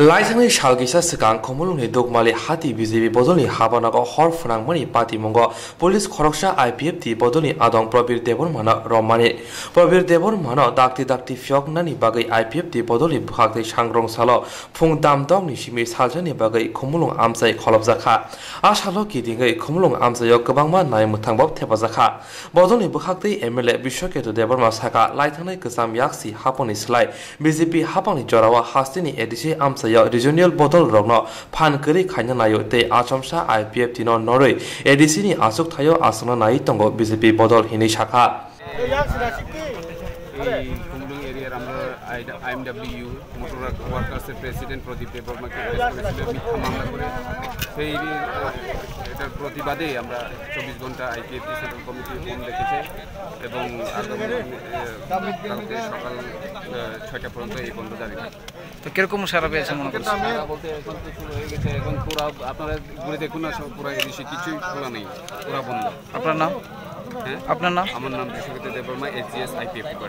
Laisangni shalgisa sekang khumulwng dogmali hati BJP bodolni habanago hor phunangmani party mongo police khoroksha IPFTni bodolni adong probir debormano romani probir debormano dakti fyoknani bagai IPFTni bodolni bukhaktwi sangrongsalo phung damdongni simi salsani bagai khumulwng amchai kholopjakha asalo kidingai khumulwng amchayo kwbangma naimuthangbok thepajaka bodolni bukhaktwi MLA bishoketu deborma saka laithangnai ksam yaksi haponi slai BJP hapangni jorao hastini edisi amchai regional bottle rogno phan kari khaina nayo te achomsa IPFTni no noroi ADC ni asuk thayo asana nai tongo BJP bottle hini shakha khumulwng area আমরা IMW motor workers এর president প্রদীপ দেববর্মাকে arrest করেছিল মিথ্যা মামলা করে সেই এটার প্রতিবাদে আমরা 24 ঘন্টা IPFTনি সেন্ট্রাল কমিটি ফোন রেখেছে এবং কালকে সকাল 6টা পর্যন্ত এই বন্ধ জারি থাকবে। তো কিরকম সারা পেয়েছে মনে করছেন? বলতে এখন তো শুরু হয়ে গেছে, এখন পুরো আপনারা ঘুরে দেখুন না, সব পুরো এদিকে কিছুই খোলা নেই, পুরো বন্ধ। আপনার নাম? হ্যাঁ, আপনার নাম? আমার নাম বিশ্বজিৎ দেববর্মা, SGS IPFTni।